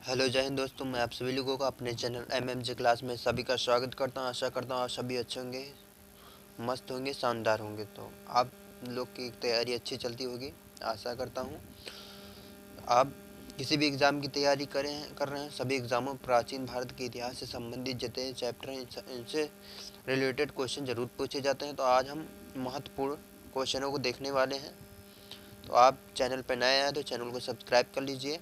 Hello जय हिंद दोस्तों, मैं आप सभी लोगों का अपने चैनल एमएमजे क्लास में सभी का स्वागत करता हूं। आशा करता हूं आप सभी अच्छे होंगे, मस्त होंगे, शानदार होंगे। तो आप लोग की तैयारी अच्छी चलती होगी, आशा करता हूं। आप किसी भी एग्ज़ाम की तैयारी कर रहे हैं। सभी एग्ज़ामों प्राचीन भारत के इतिहास से संबंधित जितने चैप्टर हैं इनसे रिलेटेड क्वेश्चन ज़रूर पूछे जाते हैं। तो आज हम महत्वपूर्ण क्वेश्चनों को देखने वाले हैं। तो आप चैनल पर नए आए तो चैनल को सब्सक्राइब कर लीजिए।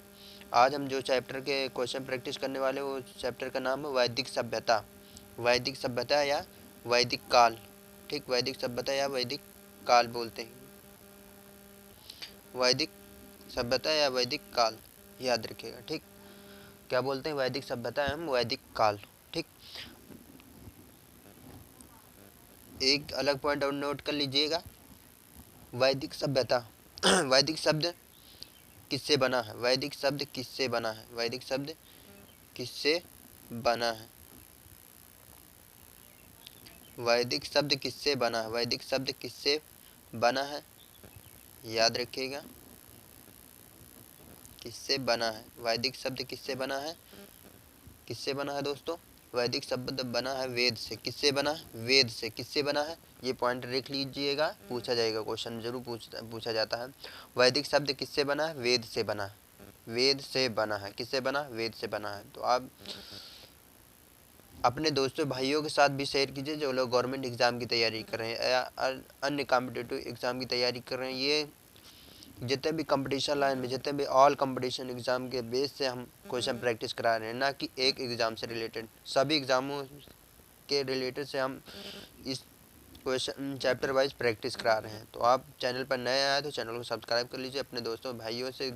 आज हम जो चैप्टर के क्वेश्चन प्रैक्टिस करने वाले हैं वो चैप्टर का नाम है वैदिक सभ्यता। वैदिक सभ्यता या वैदिक काल। ठीक, वैदिक सभ्यता या वैदिक काल बोलते हैं। वैदिक सभ्यता या वैदिक काल, याद रखिएगा। ठीक, क्या बोलते हैं? वैदिक सभ्यता एवं वैदिक काल। ठीक, एक अलग पॉइंट और नोट कर लीजिएगा। वैदिक सभ्यता वैदिक शब्द किससे बना है? वैदिक शब्द किससे बना है? वैदिक शब्द किससे बना है? वैदिक शब्द किससे बना है? वैदिक शब्द किससे बना है? याद रखिएगा, किससे बना है? वैदिक शब्द किससे बना है? किससे बना है दोस्तों? वैदिक शब्द बना है वेद से। किससे बना है? वेद से। किससे बना है? ये पॉइंट लिख लीजिएगा, पूछा जाएगा, क्वेश्चन जरूर पूछा जाता है। वैदिक शब्द किससे बना है? वेद से बना है। वेद से बना है। किससे बना? वेद से बना है। तो आप अपने दोस्तों भाइयों के साथ भी शेयर कीजिए जो लोग गवर्नमेंट एग्ज़ाम की तैयारी कर रहे हैं या अन्य कॉम्पिटिटिव एग्ज़ाम की तैयारी कर रहे हैं। ये जितने भी कंपटीशन लाइन में, जितने भी ऑल कंपटीशन एग्ज़ाम के बेस से हम क्वेश्चन प्रैक्टिस करा रहे हैं, ना कि एक एग्ज़ाम से रिलेटेड। सभी एग्ज़ामों के रिलेटेड से हम इस क्वेश्चन चैप्टर वाइज प्रैक्टिस करा रहे हैं। तो आप चैनल पर नए आए तो चैनल को सब्सक्राइब कर लीजिए। अपने दोस्तों भाइयों से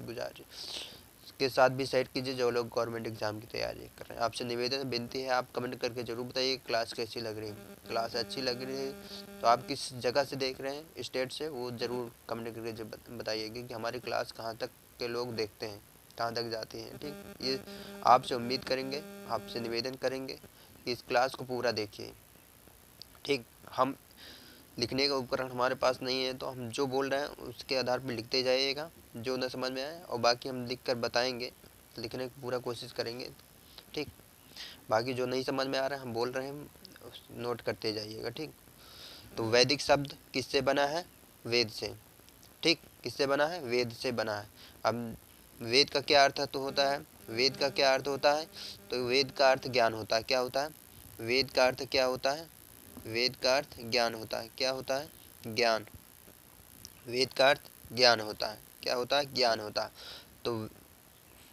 के साथ भी शेयर कीजिए जो लोग गवर्नमेंट एग्ज़ाम की तैयारी कर रहे हैं। आपसे निवेदन विनती है, आप कमेंट करके ज़रूर बताइए क्लास कैसी लग रही है। क्लास अच्छी लग रही है तो आप किस जगह से देख रहे हैं, स्टेट से, वो ज़रूर कमेंट करके बताइएगा कि हमारी क्लास कहाँ तक के लोग देखते हैं, कहाँ तक जाती हैं। ठीक, ये आपसे उम्मीद करेंगे, आपसे निवेदन करेंगे कि इस क्लास को पूरा देखिए। ठीक, हम लिखने का उपकरण हमारे पास नहीं है तो हम जो बोल रहे हैं उसके आधार पर लिखते जाइएगा, जो न समझ में आए, और बाकी हम लिख कर बताएंगे, लिखने की पूरा कोशिश करेंगे। ठीक, बाकी जो नहीं समझ में आ रहा है हम बोल रहे हैं, नोट करते जाइएगा। ठीक, तो वैदिक शब्द किससे बना है? वेद से। ठीक, किससे बना है? वेद से बना है। अब वेद का क्या अर्थ तो होता है? वेद का क्या अर्थ होता है? तो वेद का अर्थ ज्ञान होता है। क्या होता है? वेद का अर्थ क्या होता है? वेद का अर्थ ज्ञान होता है। क्या होता है? ज्ञान। वेद का अर्थ ज्ञान होता है। क्या होता है? ज्ञान होता है। तो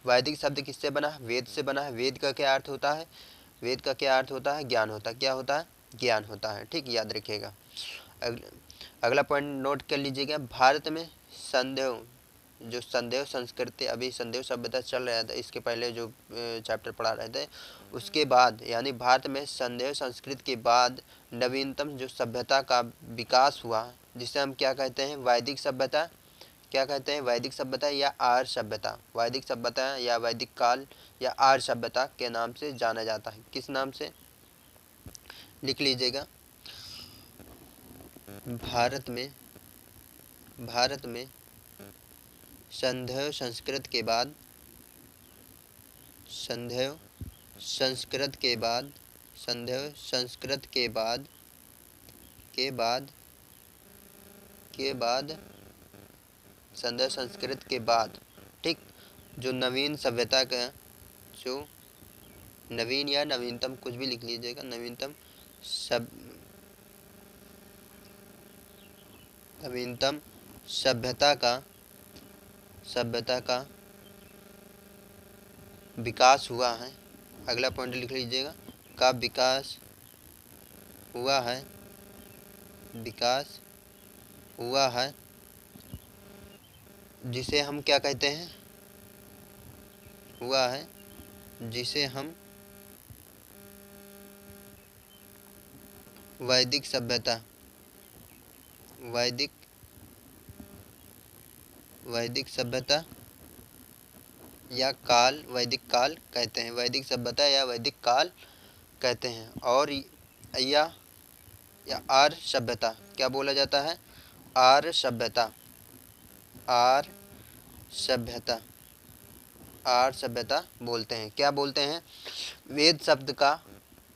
वैदिक शब्द किससे बना है? वेद से बना है। वेद का क्या अर्थ होता है? वेद का क्या अर्थ होता है? ज्ञान होता है। क्या होता है? ज्ञान होता है। ठीक, याद रखिएगा। अगला पॉइंट नोट कर लीजिएगा। भारत में संदेह, जो संदेह संस्कृति, अभी संदेह सभ्यता चल रहा था, इसके पहले जो चैप्टर पढ़ा रहे थे उसके बाद, यानी भारत में संदेह संस्कृति के बाद नवीनतम जो सभ्यता का विकास हुआ, जिसे हम क्या कहते हैं? वैदिक सभ्यता। क्या कहते हैं? वैदिक सभ्यता या आर्य सभ्यता। वैदिक सभ्यता या वैदिक काल या आर्य सभ्यता के नाम से जाना जाता है। किस नाम से? लिख लीजिएगा। भारत में भारत में संदेह संस्कृत के बाद, संदेह संस्कृत के बाद, संदेह संस्कृत के बाद, के बाद, के बाद, संदेह संस्कृत के बाद, ठीक, जो नवीन सभ्यता का, जो नवीन या नवीनतम, कुछ भी लिख लीजिएगा, नवीनतम सब, नवीनतम सभ्यता का, सभ्यता का विकास हुआ है। अगला पॉइंट लिख लीजिएगा, का विकास हुआ है, विकास हुआ है, जिसे हम क्या कहते हैं? हुआ है, जिसे हम वैदिक सभ्यता, वैदिक वैदिक सभ्यता या काल, वैदिक काल कहते हैं। वैदिक सभ्यता या वैदिक काल कहते हैं। और या आर्य सभ्यता, क्या बोला जाता है? आर्य सभ्यता, आर्य सभ्यता, आर्य सभ्यता बोलते हैं। क्या बोलते हैं? वेद शब्द का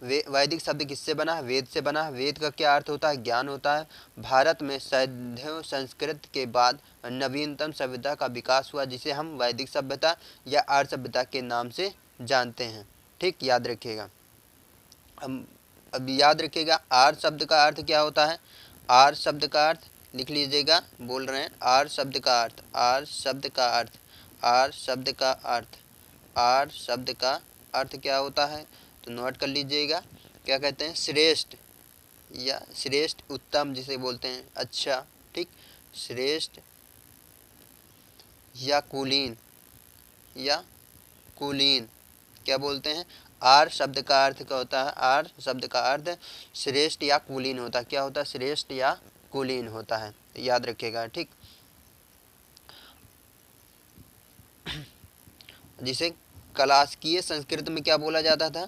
वैदिक शब्द किससे बना है? वेद से बना है। वेद का क्या अर्थ होता है? ज्ञान होता है। भारत में सैन्य संस्कृत के बाद नवीनतम सभ्यता का विकास हुआ, जिसे हम वैदिक सभ्यता या आर्य सभ्यता के नाम से जानते हैं। ठीक, याद रखिएगा। अब याद रखिएगा आर्य शब्द का अर्थ क्या होता है। आर्य शब्द का अर्थ लिख लीजिएगा, बोल रहे हैं आर्य शब्द का अर्थ, आर्य शब्द का अर्थ, आर्य शब्द का अर्थ, आर्य शब्द का अर्थ क्या होता है? तो नोट कर लीजिएगा। क्या कहते हैं? श्रेष्ठ या श्रेष्ठ, उत्तम जिसे बोलते हैं, अच्छा, ठीक, श्रेष्ठ या कुलीन, या कुलीन क्या बोलते हैं? आर्य शब्द का अर्थ क्या होता है? आर्य शब्द का अर्थ श्रेष्ठ या कुलीन होता है। क्या होता है? श्रेष्ठ या कुलीन होता है, याद रखिएगा। ठीक, जिसे क्लासिकीय संस्कृत में क्या बोला जाता था?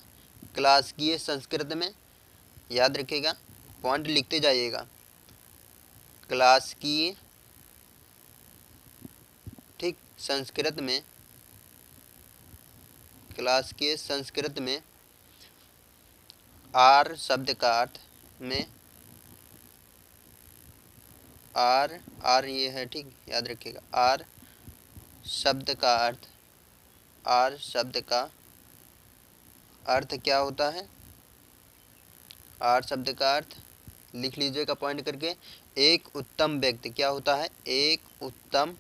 क्लासिकीय संस्कृत में, याद रखिएगा, पॉइंट लिखते जाइएगा। क्लासिकीय, ठीक, संस्कृत में, क्लासिकीय संस्कृत में आर्य शब्द का अर्थ में आर्य ये है, ठीक, याद रखिएगा। आर्य शब्द का अर्थ, आर्य शब्द का अर्थ क्या होता है? आर्य शब्द का अर्थ लिख लीजिएगा पॉइंट करके, एक उत्तम व्यक्ति। क्या होता है? एक उत्तम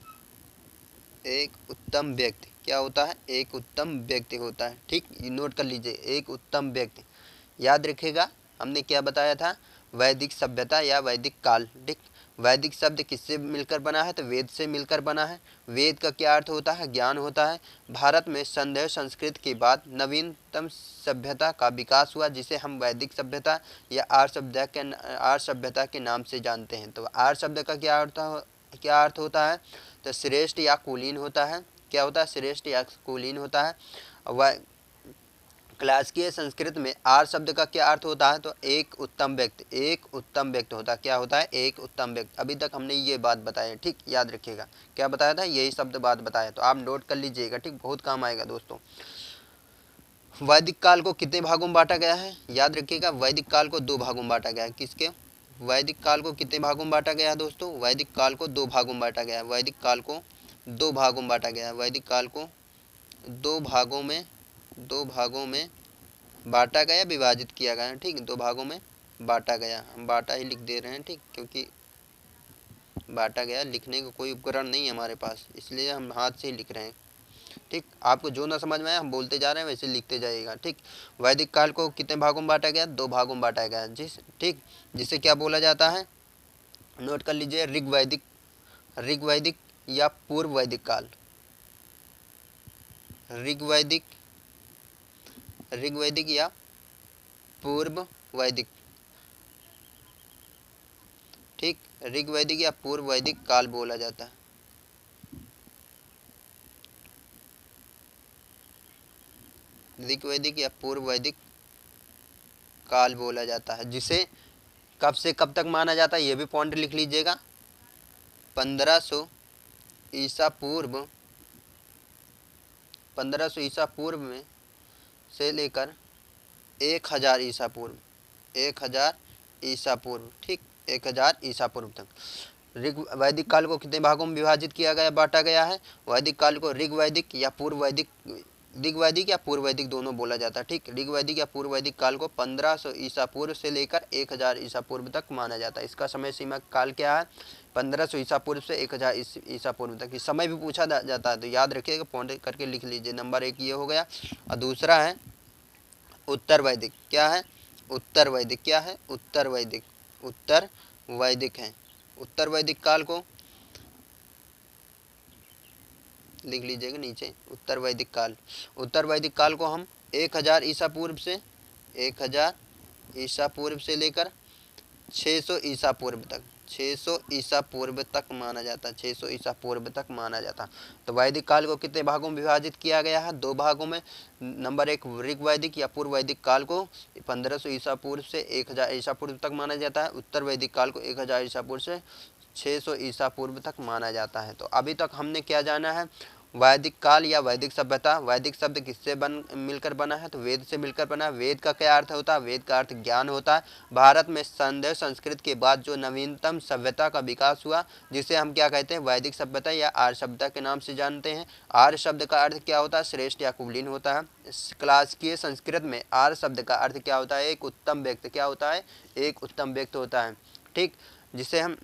व्यक्ति। क्या होता है? एक उत्तम व्यक्ति होता है। ठीक, नोट कर लीजिए, एक उत्तम व्यक्ति। याद रखिएगा हमने क्या बताया था? वैदिक सभ्यता या वैदिक काल। ठीक, वैदिक शब्द किससे मिलकर बना है? तो वेद से मिलकर बना है। वेद का क्या अर्थ होता है? ज्ञान होता है। भारत में सैन्य संस्कृत के बाद नवीनतम सभ्यता का विकास हुआ, जिसे हम वैदिक सभ्यता या आर्य सभ्यता के नाम से जानते हैं। तो आर्य शब्द का क्या अर्थ होता है? तो श्रेष्ठ या कुलीन होता है। क्या होता है? श्रेष्ठ या कुलीन होता है। वह क्लासिकीय संस्कृत में आर्य शब्द का क्या अर्थ होता है? तो एक उत्तम व्यक्ति, एक उत्तम व्यक्ति होता है। क्या होता है? एक उत्तम व्यक्ति। अभी तक हमने ये बात बताई, ठीक, याद रखिएगा। क्या बताया था? यही शब्द बात बताया, तो आप नोट कर लीजिएगा, ठीक, बहुत काम आएगा दोस्तों। वैदिक काल को कितने भागों में बांटा गया है? याद रखिएगा, वैदिक काल को 2 भागों में बांटा गया है। किसके? वैदिक काल को कितने भागों में बांटा गया है दोस्तों? वैदिक काल को 2 भागों में बांटा गया है। वैदिक काल को 2 भागों में बांटा गया है। वैदिक काल को 2 भागों में बांटा गया, विभाजित किया गया, ठीक, 2 भागों में बांटा गया। हम बांटा ही लिख दे रहे हैं, ठीक, क्योंकि बांटा गया लिखने का कोई उपकरण नहीं है हमारे पास, इसलिए हम हाथ से ही लिख रहे हैं। ठीक, आपको जो ना समझ में आए हम बोलते जा रहे हैं, वैसे लिखते जाइएगा। ठीक, वैदिक काल को कितने भागों में बांटा गया? 2 भागों में बांटा गया। ठीक, जिसे क्या बोला जाता है? नोट कर लीजिए, ऋग्वैदिक या पूर्व वैदिक काल। ऋग्वैदिक या पूर्व वैदिक। ठीक, ऋग्वैदिक या पूर्व वैदिक काल बोला जाता है। ऋग्वैदिक या पूर्व वैदिक काल बोला जाता है, जिसे कब से कब तक माना जाता है? ये भी पॉइंट लिख लीजिएगा। 1500 ईसा पूर्व, 1500 ईसा पूर्व में से लेकर 1000 ईसा पूर्व, 1000 ईसा पूर्व, ठीक, 1000 ईसा पूर्व तक। वैदिक काल को कितने भागों में विभाजित किया गया, बांटा गया है? वैदिक काल को ऋग्वैदिक या पूर्व वैदिक, ऋग्वैदिक या पूर्व वैदिक दोनों बोला जाता है। ठीक, ऋग्वैदिक या पूर्व वैदिक काल को 1500 ईसा पूर्व से लेकर 1000 ईसा पूर्व तक माना जाता है। इसका समय सीमा काल क्या है? 1500 ईसा पूर्व से 1000 ईसा पूर्व तक। इस समय भी पूछा जाता है, तो याद रखिएगा, पॉइंट करके लिख लीजिए। नंबर 1 ये हो गया। और दूसरा है उत्तर वैदिक। क्या है? उत्तर वैदिक। क्या है? उत्तर वैदिक, उत्तर वैदिक है। उत्तर वैदिक काल को लिख लीजिएगा नीचे, उत्तर वैदिक काल। उत्तर वैदिक काल को हम 1000 ईसा पूर्व से, 1000 ईसा पूर्व से लेकर 600 ईसा पूर्व तक, 600 ईसा पूर्व तक माना जाता है, 600 ईसा पूर्व तक माना जाता। तो वैदिक काल को कितने भागों में विभाजित किया गया है? 2 भागों में। नंबर 1 ऋग्वैदिक या पूर्व वैदिक काल को 1500 ईसा पूर्व से 1000 ईसा पूर्व तक माना जाता है। उत्तर वैदिक काल को 1000 ईसा पूर्व से 600 ईसा पूर्व तक माना जाता है। तो अभी तक हमने क्या जाना है? वैदिक काल या वैदिक सभ्यता, वैदिक शब्द किससे मिलकर बना है? तो वेद से मिलकर बना है। वेद का क्या अर्थ होता है? वेद का अर्थ ज्ञान होता है। भारत में संदेह संस्कृत के बाद जो नवीनतम सभ्यता का विकास हुआ, जिसे हम क्या कहते हैं? वैदिक सभ्यता या आर्य सभ्यता के नाम से जानते हैं। आर्य शब्द का अर्थ क्या होता है? श्रेष्ठ या कुलीन होता है। क्लासिकीय संस्कृत में आर्य शब्द का अर्थ क्या होता है? एक उत्तम व्यक्ति। क्या होता है? एक उत्तम व्यक्ति होता है। ठीक, जिसे हम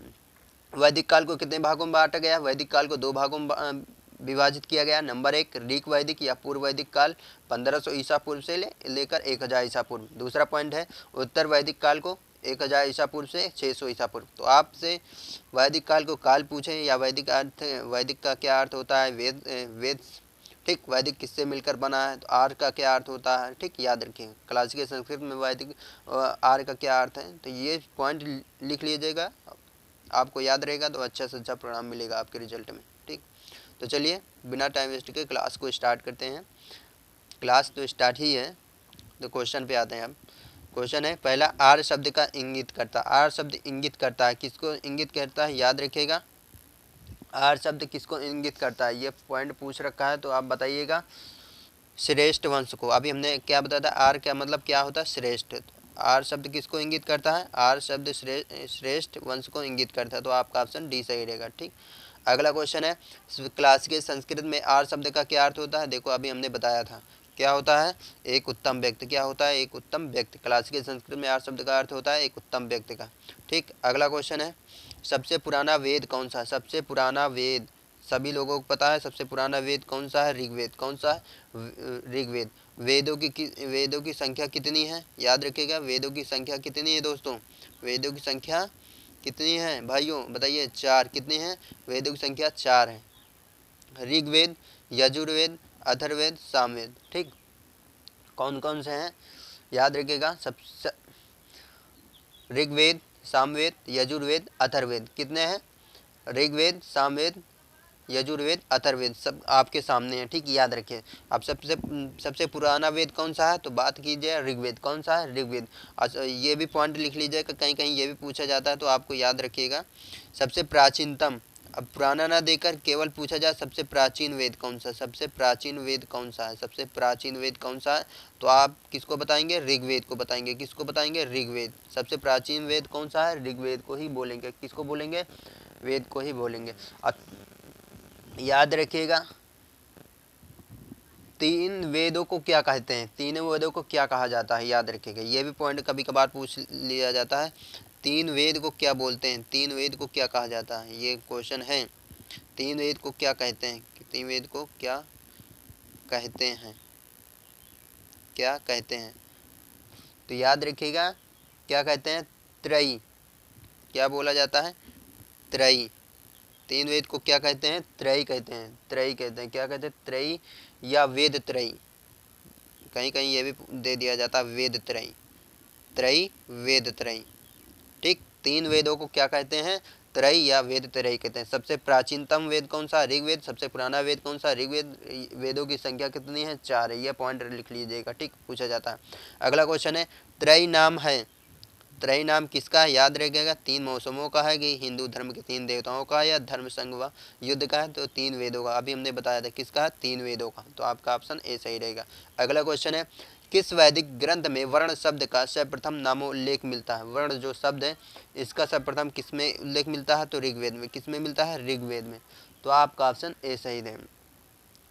वैदिक काल को कितने भागों में बांटा गया? वैदिक काल को 2 भागों में विभाजित किया गया। नंबर 1 ऋग वैदिक या पूर्व वैदिक काल 1500 ईसा पूर्व से लेकर 1000 ईसा पूर्व। दूसरा पॉइंट है उत्तर वैदिक काल को 1000 ईसा पूर्व से 600 ईसा पूर्व। तो आपसे वैदिक काल को काल पूछे या वैदिक अर्थ, वैदिक का क्या अर्थ होता है? वेद। ठीक, वैदिक किससे मिलकर बना है? तो आर्य का क्या अर्थ होता है? ठीक, याद रखिए। क्लासिकल संस्कृत में वैदिक आर्य का क्या अर्थ है? तो ये पॉइंट लिख लीजिएगा, आपको याद रहेगा तो अच्छा से अच्छा परिणाम मिलेगा आपके रिजल्ट में। ठीक, तो चलिए बिना टाइम वेस्ट के क्लास को स्टार्ट करते हैं। क्लास तो स्टार्ट ही है, तो क्वेश्चन पे आते हैं। अब क्वेश्चन है पहला, आर्य शब्द का इंगित करता। आर्य शब्द इंगित करता है, किसको इंगित करता है? याद रखिएगा, आर्य शब्द किसको इंगित करता है? ये पॉइंट पूछ रखा है, तो आप बताइएगा। श्रेष्ठ वंश को। अभी हमने क्या बताया था? आर्य क्या मतलब क्या होता है? श्रेष्ठ। आर्य शब्द किसको इंगित करता है? आर्य शब्द श्रेष्ठ वंश को इंगित करता है। तो आपका ऑप्शन डी सही रहेगा। ठीक, अगला क्वेश्चन है क्लासिकल संस्कृत में आर्य शब्द का क्या अर्थ होता है? देखो अभी हमने बताया था, क्या होता है? एक उत्तम व्यक्ति। क्या होता है? एक उत्तम व्यक्ति। क्लासिकल संस्कृत में आर्य शब्द का अर्थ होता है एक उत्तम व्यक्ति का। ठीक, अगला क्वेश्चन है सबसे पुराना वेद कौन सा है? सबसे पुराना वेद सभी लोगों को पता है, सबसे पुराना वेद कौन सा है? ऋग्वेद। कौन सा है? ऋग्वेद। वेदों की संख्या कितनी है? याद रखिएगा, वेदों की संख्या कितनी है दोस्तों? वेदों की संख्या कितनी है भाइयों? बताइए। 4। कितनी है? वेदों की संख्या 4 है। ऋग्वेद, यजुर्वेद, अथर्ववेद, सामवेद। ठीक, कौन कौन से हैं? याद रखिएगा, सब ऋग्वेद, सामवेद, यजुर्वेद, अथर्ववेद। कितने हैं? ऋग्वेद, सामवेद, यजुर्वेद, अथर्ववेद सब आपके सामने है। ठीक, याद रखिए। अब सबसे पुराना वेद कौन सा है? तो बात कीजिए ऋग्वेद। कौन सा है? ऋग्वेद। अच्छा, ये भी पॉइंट लिख लीजिएगा, कहीं कहीं ये भी पूछा जाता है, तो आपको याद रखिएगा। सबसे प्राचीनतम, अब पुराना ना देकर केवल पूछा जाए सबसे प्राचीन वेद कौन सा? सबसे प्राचीन वेद कौन सा है? सबसे प्राचीन वेद कौन सा है? तो आप किसको बताएंगे? ऋग्वेद को बताएंगे। किसको बताएंगे? ऋग्वेद। सबसे प्राचीन वेद कौन सा है? ऋग्वेद को ही बोलेंगे। किसको बोलेंगे? वेद को ही बोलेंगे। याद रखिएगा, 3 वेदों को क्या कहते हैं? 3 वेदों को क्या कहा जाता है? याद रखिएगा, ये भी पॉइंट कभी कभार पूछ लिया जाता है। 3 वेद को क्या बोलते हैं? 3 वेद को क्या कहा जाता है? ये क्वेश्चन है। 3 वेद को क्या कहते हैं? 3 वेद को क्या कहते हैं? क्या कहते हैं? तो याद रखिएगा, क्या कहते हैं? त्रयी। क्या बोला जाता है? त्रयी। 3 वेद को क्या कहते हैं? त्रयी कहते हैं। त्रयी कहते हैं। क्या कहते हैं? त्रयी या वेद त्रयी। कहीं कहीं ये भी दे दिया जाता है वेद त्रयी। त्रयी, वेद त्रयी। ठीक, 3 वेदों को क्या कहते हैं? त्रयी या वेद त्रयी कहते हैं। सबसे प्राचीनतम वेद कौन सा? ऋग्वेद। सबसे पुराना वेद कौन सा? ऋग्वेद। वेदों की संख्या कितनी है? 4 है। यह पॉइंट लिख लीजिएगा। ठीक, पूछा जाता है। अगला क्वेश्चन है त्रयी नाम है, त्रयी नाम किसका है? याद रखिएगा, 3 मौसमों का है कि हिंदू धर्म के 3 देवताओं का या धर्म संघ व युद्ध का है? तो 3 वेदों का। अभी हमने बताया था किसका है? 3 वेदों का। तो आपका ऑप्शन ए सही रहेगा। अगला क्वेश्चन है किस वैदिक ग्रंथ में वर्ण शब्द का सर्वप्रथम नामोल्लेख मिलता है? वर्ण जो शब्द है इसका सर्वप्रथम किस में उल्लेख मिलता है? तो ऋग्वेद में। किस में मिलता है? ऋग्वेद में। तो आपका ऑप्शन ए सही है।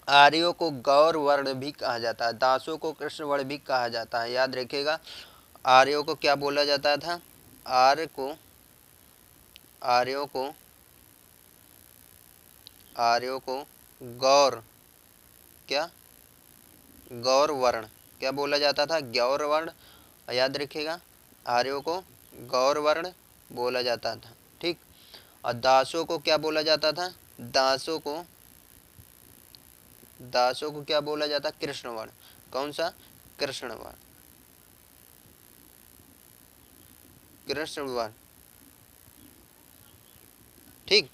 आर्यों को गौर वर्ण भी कहा जाता है, दासों को कृष्ण वर्ण भी कहा जाता है। याद रखिएगा, आर्यों को क्या बोला जाता था? आर्यों को गौर, क्या? गौर वर्ण। क्या बोला जाता था? गौर वर्ण। याद रखिएगा, आर्यों को गौर वर्ण बोला जाता था। ठीक, और दासों को क्या बोला जाता था? दासों को क्या बोला जाता? कृष्ण वर्ण। कौन सा? कृष्ण वर्ण। कृष्ण वर्ण। ठीक,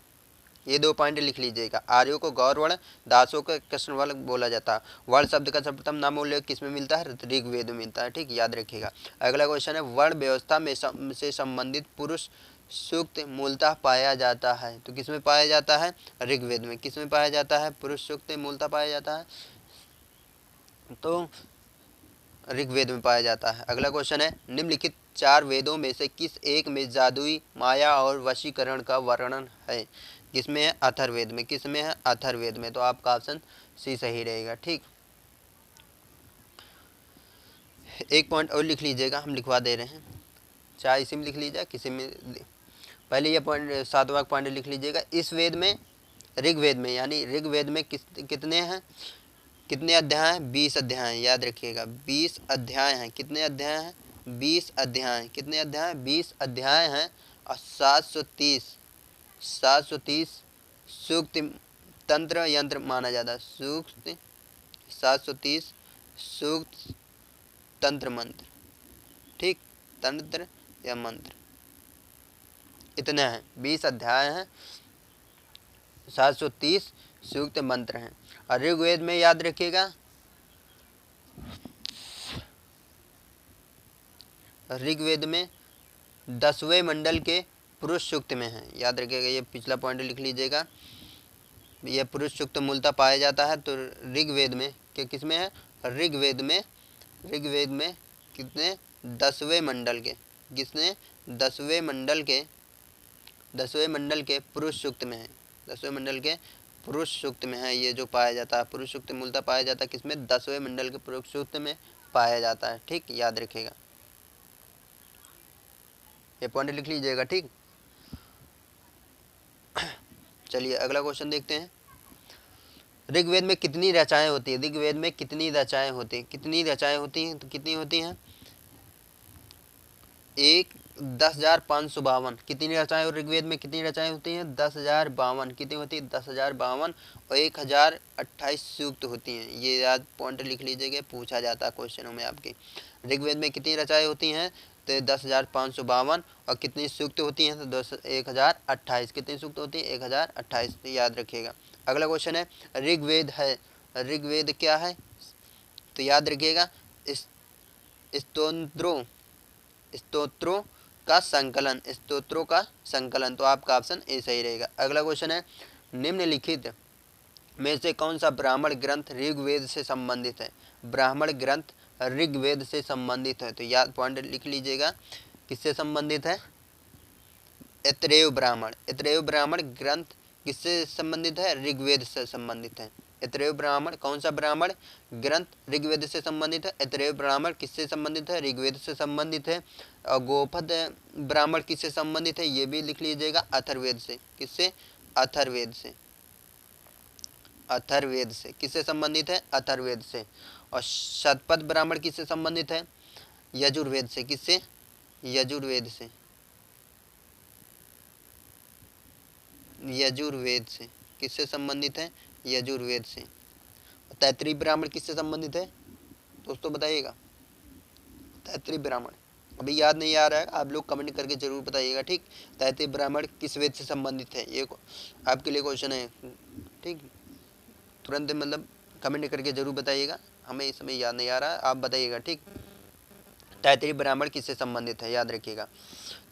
ये 2 पॉइंट लिख लीजिएगा। आर्यों को गौर वर्ण, दासों को कृष्ण वर्ण बोला जाता है। वर्ण शब्द का सर्वप्रथम नामोल्लेख किसमें मिलता है? ऋग्वेद में मिलता है। ठीक, याद रखिएगा। अगला क्वेश्चन है वर्ण व्यवस्था में से संबंधित पुरुष सूक्त मूलतः पाया जाता है, तो किस में पाया जाता है? ऋग्वेद में। किस में पाया जाता है? पुरुष सूक्त मूलतः पाया जाता है, तो ऋग्वेद में पाया जाता है। अगला क्वेश्चन है, निम्नलिखित 4 वेदों में से किस एक में जादुई माया और वशीकरण का वर्णन है? किसमें है? अथर्ववेद में। किस में है? अथर्ववेद में। तो आपका ऑप्शन सी सही रहेगा। ठीक, एक पॉइंट और लिख लीजिएगा, हम लिखवा दे रहे हैं, चाहे इसी में लिख लीजिए किसी में। पहले ये पॉइंट 7वां पॉइंट लिख लीजिएगा। इस वेद में, ऋग्वेद में, यानी ऋग्वेद में कितने हैं, कितने अध्याय हैं? 20 अध्याय हैं, याद रखिएगा 20 अध्याय हैं। कितने अध्याय हैं? 20 अध्याय। कितने अध्याय? 20 अध्याय हैं। और 730 सूक्त तंत्र यंत्र माना जाता है। सूक्त 730 सूक्त तंत्र मंत्र, ठीक, तंत्र या मंत्र, इतने हैं। 20 अध्याय हैं, 730 सूक्त मंत्र हैं। और ऋग्वेद में याद रखिएगा, ऋग्वेद में 10वें मंडल के पुरुष सूक्त में है, याद रखिएगा। ये पिछला पॉइंट लिख लीजिएगा, यह पुरुष सूक्त मूलतः पाया जाता है, तो ऋग्वेद में कि किसमें है? ऋग्वेद में। ऋग्वेद में कितने? 10वें मंडल के, किसने? 10वें मंडल के, 10वें मंडल के पुरुष सूक्त में है। 10वें मंडल के पुरुष सूक्त में है ये जो पाया जाता है। पुरुष सूक्त मूलतः पाया जाता है किसमें? 10वें मंडल के पुरुष सूक्त में पाया जाता है। ठीक, याद रखिएगा, ये पॉइंट लिख लीजिएगा। ठीक, चलिए अगला क्वेश्चन देखते हैं। ऋग्वेद में कितनी रचनाएं होती है? ऋग्वेद में कितनी रचनाएं होती हैं? कितनी रचनाएं होती हैं? तो कितनी होती हैं? 10,552। कितनी रचनाएं? और ऋग्वेद में कितनी रचनाएं होती हैं? 10,052। कितनी होती है? 10,052। और 1,028 सूक्त होती हैं। ये याद पॉइंट लिख लीजिएगा, पूछा जाता है क्वेश्चनों में आपके। ऋग्वेद में कितनी रचनाएं होती हैं? तो 10,552। और कितनी सूक्त होती हैं? तो 1,028। कितनी सूक्त होती है? 1,028, याद रखिएगा। अगला क्वेश्चन है, ऋग्वेद है, ऋग्वेद क्या है? तो याद रखिएगा, स्तोत्रों, स्तोत्रों का संकलन, स्तोत्रों का संकलन। तो आपका ऑप्शन ए सही रहेगा। अगला क्वेश्चन है, निम्नलिखित में से कौन सा ब्राह्मण ग्रंथ ऋग्वेद से संबंधित है? ब्राह्मण ग्रंथ ऋग्वेद से संबंधित है, तो याद पॉइंट लिख लीजिएगा, किससे संबंधित है? ऐतरेय ब्राह्मण। ऐतरेय ब्राह्मण ग्रंथ किससे संबंधित है? ऋग्वेद से संबंधित है। ऐतरेय ब्राह्मण, कौन सा ब्राह्मण ग्रंथ ऋग्वेद से संबंधित है? ऐतरेय ब्राह्मण किससे संबंधित है? ऋग्वेद से संबंधित है। और गोपद ब्राह्मण किससे संबंधित है? ये भी लिख लीजिएगा, अथर्ववेद से। किससे? अथर्ववेद से। अथर्ववेद से किससे संबंधित है? अथर्ववेद से। और शतपथ ब्राह्मण किससे संबंधित है? यजुर्वेद से। किससे? यजुर्वेद से। यजुर्वेद से। किससे संबंधित है? यजुर्वेद से। तैत्तिरीय ब्राह्मण किससे संबंधित है दोस्तों, बताइएगा। तैत्तिरीय ब्राह्मण अभी याद नहीं आ रहा है, आप लोग कमेंट करके जरूर बताइएगा। ठीक, तैत्तिरीय ब्राह्मण किस वेद से संबंधित है? ये आपके लिए क्वेश्चन है। ठीक, तुरंत मतलब कमेंट करके जरूर बताइएगा, हमें इस समय याद नहीं आ रहा है, आप बताइएगा। ठीक, तैत्तिरीय ब्राह्मण किससे संबंधित है, याद रखिएगा।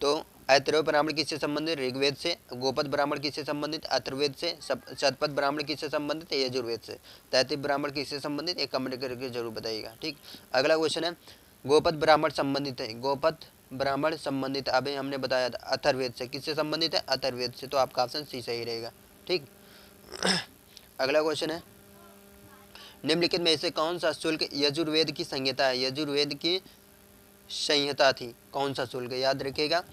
तो ऐतरेय ब्राह्मण किससे संबंधित? ऋग्वेद से। गोपद ब्राह्मण किससे संबंधित? अथर्ववेद से। शतपथ ब्राह्मण किससे संबंधित? यजुर्वेद से। तैत्तिरीय ब्राह्मण किससे संबंधित? एक कमेंट करके जरूर बताइएगा। ठीक, अगला क्वेश्चन है, गोपद ब्राह्मण संबंधित है, गोपद ब्राह्मण संबंधित अभी हमने बताया था अथर्ववेद से। किससे संबंधित है? अथर्ववेद से। तो आपका ऑप्शन सी सही रहेगा। ठीक, अगला क्वेश्चन है, निम्नलिखित में से कौन सा शुल्क यजुर्वेद की संहिता है? यजुर्वेद की संहिता थी, कौन सा शुल्क? याद रखिएगा,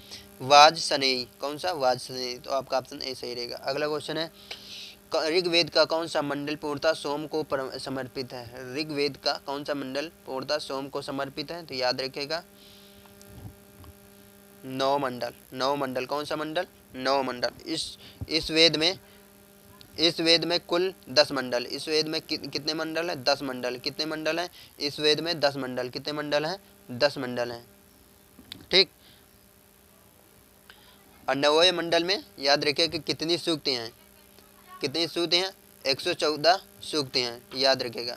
वाजसनेयी। कौन सा? वाजसनेयी। तो आपका ऑप्शन ए सही रहेगा। अगला क्वेश्चन है, ऋग्वेद का कौन सा मंडल पूर्णतः सोम को समर्पित है? ऋग्वेद का कौन सा मंडल पूर्णतः सोम को समर्पित है? तो याद रखिएगा, 9 मंडल। 9 मंडल। कौन सा मंडल? 9 मंडल। इस वेद में, इस वेद में कुल 10 मंडल। इस वेद में कितने मंडल है? 10 मंडल। कितने मंडल हैं इस वेद में? 10 मंडल। कितने मंडल हैं? 10 मंडल हैं। ठीक, और 9वें मंडल में याद रखिए कि कितनी सूक्ति हैं? कितनी सूक्ति हैं? 114 सूक्ति हैं, याद रखिएगा।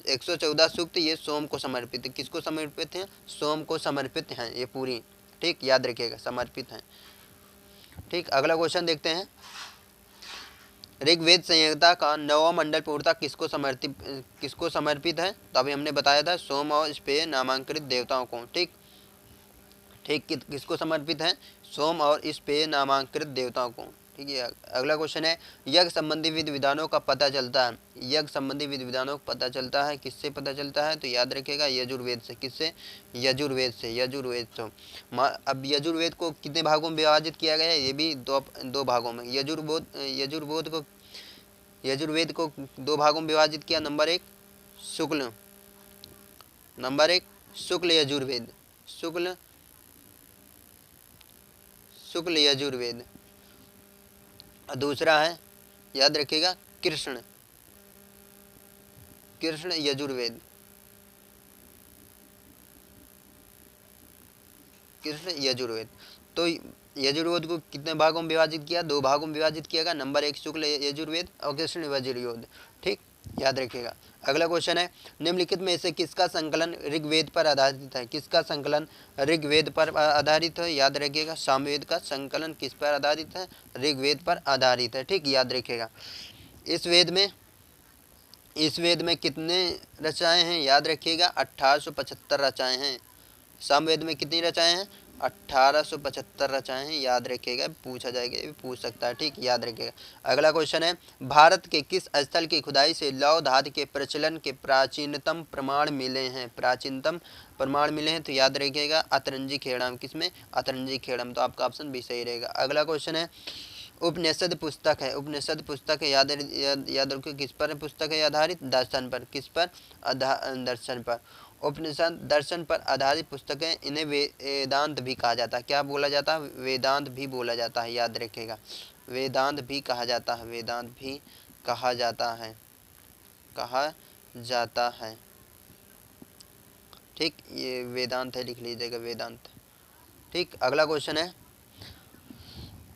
114 सूक्त ये सोम को समर्पित। किसको समर्पित हैं? सोम को समर्पित हैं ये पूरी। ठीक, याद रखिएगा, समर्पित हैं। ठीक, अगला क्वेश्चन देखते हैं। ऋग्वेद संहिता का 9वां मंडल पूर्णतः किसको समर्पित है? तो अभी हमने बताया था सोम और स्पेय नामांकित देवताओं को। ठीक ठीक, किसको समर्पित है? सोम और स्पेय नामांकित देवताओं को। ठीक है, अगला क्वेश्चन है, यज्ञ संबंधी विधि विधानों का पता चलता है, यज्ञ संबंधी विधि विधानों का पता चलता है किससे पता चलता है? तो याद रखिएगा यजुर्वेद से। किससे? यजुर्वेद से। यजुर्वेद से। अब यजुर्वेद को कितने भागों में विभाजित किया गया है? ये भी दो भागों में। यजुर्वेद को दो भागों में विभाजित किया। नंबर एक शुक्ल यजुर्वेद, शुक्ल यजुर्वेद। दूसरा है, याद रखिएगा, कृष्ण यजुर्वेद, तो यजुर्वेद को कितने भागों में विभाजित किया? दो भागों में विभाजित किया गया। नंबर एक शुक्ल यजुर्वेद और कृष्ण यजुर्वेद। ठीक, याद रखिएगा। अगला क्वेश्चन है, निम्नलिखित में से किसका संकलन ऋग्वेद पर आधारित है? किसका संकलन ऋग्वेद पर आधारित है? याद रखिएगा, सामवेद का संकलन किस पर आधारित है? ऋग्वेद पर आधारित है। ठीक, याद रखिएगा। इस वेद में कितने रचनाएं हैं? याद रखिएगा 1875 रचनाएं हैं। सामवेद में कितनी रचनाएं हैं? 1875 रचनाएं हैं। याद रखिएगा, पूछा जाएगा, ये भी पूछ सकता है। ठीक, याद रखिएगा। अगला क्वेश्चन है, भारत के किस स्थल की खुदाई से लौह धातु के प्रचलन के प्राचीनतम प्रमाण मिले हैं? तो याद रखिएगा अतरंजी खेड़म। किसमें? अतरंजी खेड़म। तो आपका ऑप्शन भी सही रहेगा। अगला क्वेश्चन है, उपनिषद पुस्तक है, याद रखिए किस पर पुस्तक है आधारित? दर्शन पर। किस पर? दर्शन पर। उपनिषद दर्शन पर आधारित पुस्तकें, इन्हें वेदांत भी कहा जाता है। क्या बोला जाता है? वेदांत भी बोला जाता है। याद रखिएगा, वेदांत भी कहा जाता है, वेदांत भी कहा जाता है। ठीक, ये वेदांत है, लिख लीजिएगा वेदांत। ठीक, अगला क्वेश्चन है,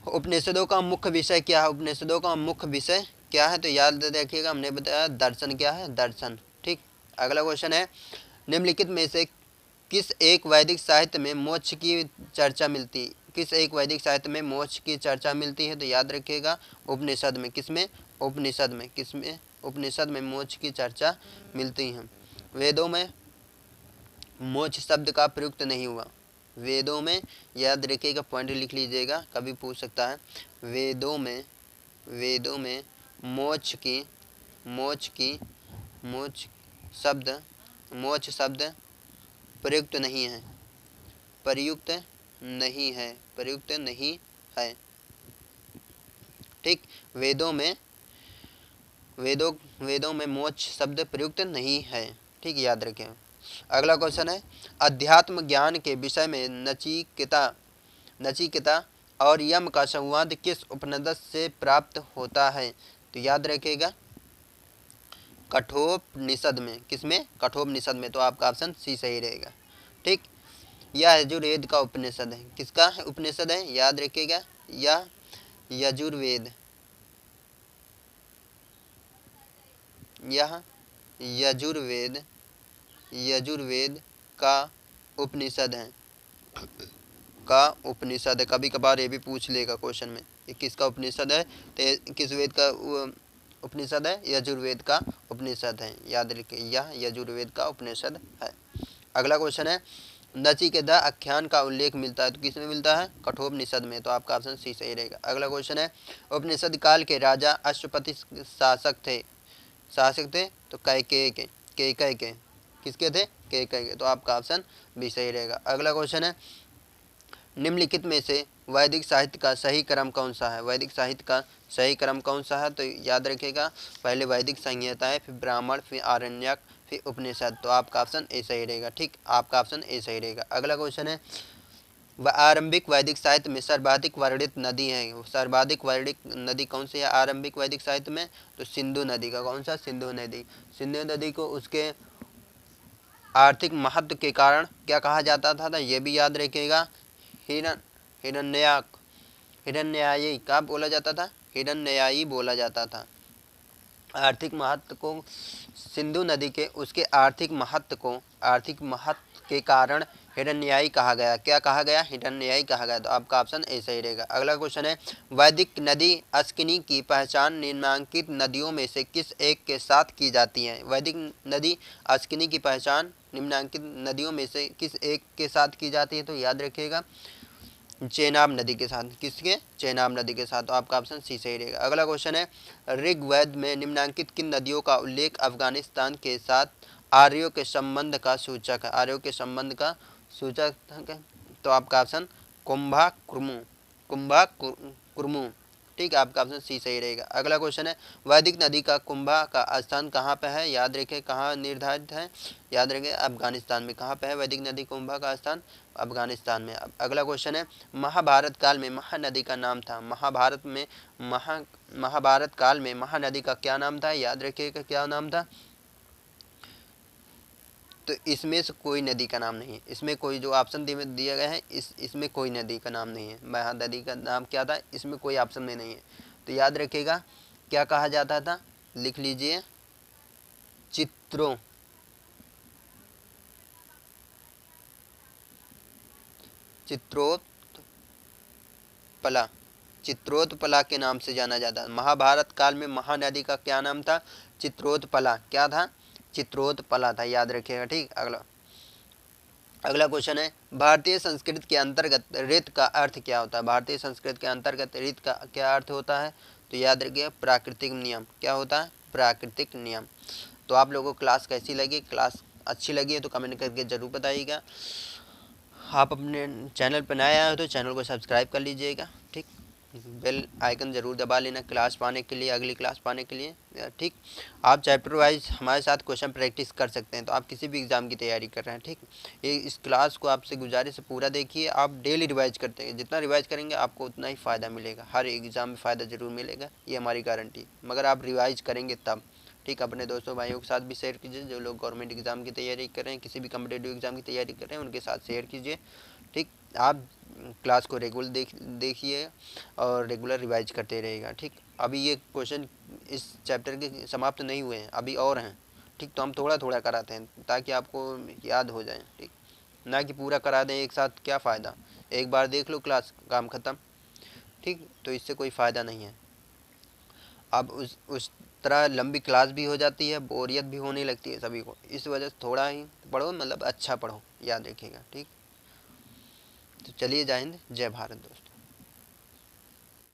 उपनिषदों का मुख्य विषय क्या है? उपनिषदों का मुख्य विषय क्या है? तो याद रखिएगा, हमने बताया दर्शन। क्या है? दर्शन। ठीक, अगला क्वेश्चन है, निम्नलिखित में से किस एक वैदिक साहित्य में मोक्ष की चर्चा मिलती है? किस एक वैदिक साहित्य में मोक्ष की चर्चा मिलती है? तो याद रखिएगा उपनिषद में। किसमें? उपनिषद में। किसमें? उपनिषद में मोक्ष की चर्चा मिलती है। वेदों में मोक्ष शब्द का प्रयुक्त नहीं हुआ। वेदों में, याद रखिएगा, पॉइंट लिख लीजिएगा, कभी पूछ सकता है। वेदों में मोक्ष शब्द प्रयुक्त नहीं है। ठीक, वेदों में मोक्ष शब्द प्रयुक्त नहीं है। ठीक, याद रखें। अगला क्वेश्चन है, अध्यात्म ज्ञान के विषय में नचिकेता और यम का संवाद किस उपनिषद से प्राप्त होता है? तो याद रखिएगा कठोपनिषद में। किसमें? कठोपनिषद में। तो आपका ऑप्शन सी सही रहेगा। ठीक, यह यजुर्वेद का उपनिषद है। किसका उपनिषद है? याद रखिएगा, यह यजुर्वेद का उपनिषद है। कभी कभार ये भी पूछ लेगा क्वेश्चन में, ये किसका उपनिषद है? तो किस वेद का उपनिषद है? यजुर्वेद का उपनिषद है। याद रखिए, यह यजुर्वेद का उपनिषद है। अगला क्वेश्चन है, नचिकेता आख्यान का उल्लेख मिलता है, तो किसमें मिलता है? कठोपनिषद में। तो आपका ऑप्शन सी सही रहेगा। अगला क्वेश्चन है, उपनिषद काल के राजा अश्वपति शासक थे, तो कैकेयी के। किसके थे? कैकेयी के। तो आपका ऑप्शन भी सही रहेगा। अगला क्वेश्चन है, निम्नलिखित में से वैदिक साहित्य का सही क्रम कौन सा है? वैदिक साहित्य का सही क्रम कौन सा है? तो याद रखिएगा, पहले वैदिक संहिताएं, फिर ब्राह्मण, फिर आरण्यक, फिर उपनिषद। तो आपका ऑप्शन ए सही रहेगा। ठीक, आपका ऑप्शन ए सही रहेगा। अगला क्वेश्चन है, आरंभिक वैदिक साहित्य में सर्वाधिक वर्णित नदी है, सर्वाधिक वर्णित नदी कौन सी है आरंभिक वैदिक साहित्य में? तो सिंधु नदी का। कौन सा? सिंधु नदी। सिंधु नदी को उसके आर्थिक महत्व के कारण क्या कहा जाता था? ये भी याद रखिएगा, हिरण्ययायी क्या बोला जाता था? हिरण्ययायी बोला जाता था। आर्थिक महत्व को, सिंधु नदी के उसके आर्थिक महत्व के कारण हिरण्ययी कहा गया। क्या कहा गया? हिरण्ययी कहा गया। तो आपका ऑप्शन ए सही रहेगा। अगला क्वेश्चन है, वैदिक नदी अस्किनी की पहचान निम्नलिखित नदियों में से किस एक के साथ की जाती है? वैदिक नदी अस्किनी की पहचान निम्नलिखित नदियों में से किस एक के साथ की जाती है? तो याद रखिएगा, चेनाब नदी के साथ। किसके? चेनाब नदी के साथ। तो आपका ऑप्शन सी सही रहेगा। अगला क्वेश्चन है, ऋग्वेद में निम्नलिखित किन नदियों का उल्लेख अफगानिस्तान के साथ आर्यों के संबंध का सूचक है? आर्यों के संबंध का सूचक है। तो आपका ऑप्शन कुंभा कुर्मू, कुंभा कुर्मू। ठीक है, आपका ऑप्शन सी सही रहेगा। अगला क्वेश्चन है, वैदिक नदी का कुंभा का स्थान कहाँ पे है? याद रखें, कहाँ निर्धारित है? याद रखें, अफगानिस्तान में। कहाँ पे है वैदिक नदी कुंभा का स्थान? अफगानिस्तान में। अगला क्वेश्चन है, महाभारत काल में महानदी का नाम था। महाभारत काल में महानदी का क्या नाम था? याद रखिएगा, क्या नाम था? तो इसमें से कोई नदी का नाम नहीं है। इसमें कोई जो ऑप्शन दिया गया है, इसमें कोई नदी का नाम नहीं है। महानदी का नाम क्या था? इसमें कोई ऑप्शन में नहीं है। तो याद रखिएगा, क्या कहा जाता था? लिख लीजिए, चित्रों चित्रोत्पला, चित्रोत्पला के नाम से जाना जाता है। महाभारत काल में महानदी का क्या नाम था? चित्रोत्पला। क्या था? चित्रोत्पला था। याद रखिएगा। ठीक, अगला क्वेश्चन है, भारतीय संस्कृत के अंतर्गत ऋत का अर्थ क्या होता है? भारतीय संस्कृत के अंतर्गत ऋत का क्या अर्थ होता है? तो याद रखिए, प्राकृतिक नियम। क्या होता है? प्राकृतिक नियम। तो आप लोगों को क्लास कैसी लगी? क्लास अच्छी लगी है तो कमेंट करके ज़रूर बताइएगा। आप अपने चैनल पर नए आए हो तो चैनल को सब्सक्राइब कर लीजिएगा। ठीक, बेल आइकन ज़रूर दबा लेना क्लास पाने के लिए, अगली क्लास पाने के लिए। ठीक, आप चैप्टर वाइज हमारे साथ क्वेश्चन प्रैक्टिस कर सकते हैं। तो आप किसी भी एग्ज़ाम की तैयारी कर रहे हैं, ठीक, ये इस क्लास को आपसे गुजारिश है पूरा देखिए। आप डेली रिवाइज करते हैं, जितना रिवाइज करेंगे आपको उतना ही फ़ायदा मिलेगा। हर एग्ज़ाम में फ़ायदा ज़रूर मिलेगा, ये हमारी गारंटी, मगर आप रिवाइज करेंगे तब। ठीक, अपने दोस्तों भाइयों के साथ भी शेयर कीजिए, जो लोग गवर्नमेंट एग्ज़ाम की तैयारी कर रहे हैं, किसी भी कम्पिटेटिव एग्ज़ाम की तैयारी कर रहे हैं, उनके साथ शेयर कीजिए। ठीक, आप क्लास को रेगुलर देखिए और रेगुलर रिवाइज करते रहेगा। ठीक, अभी ये क्वेश्चन इस चैप्टर के समाप्त नहीं हुए हैं, अभी और हैं। ठीक, तो हम थोड़ा थोड़ा कराते हैं ताकि आपको याद हो जाए। ठीक, ना कि पूरा करा दें एक साथ, क्या फ़ायदा? एक बार देख लो क्लास, काम ख़त्म। ठीक, तो इससे कोई फ़ायदा नहीं है। अब उस तरह लंबी क्लास भी हो जाती है, बोरियत भी होने लगती है सभी को। इस वजह से थोड़ा ही पढ़ो, मतलब अच्छा पढ़ो, याद रखिएगा। ठीक, तो चलिए, जय हिंद, जय भारत दोस्तों।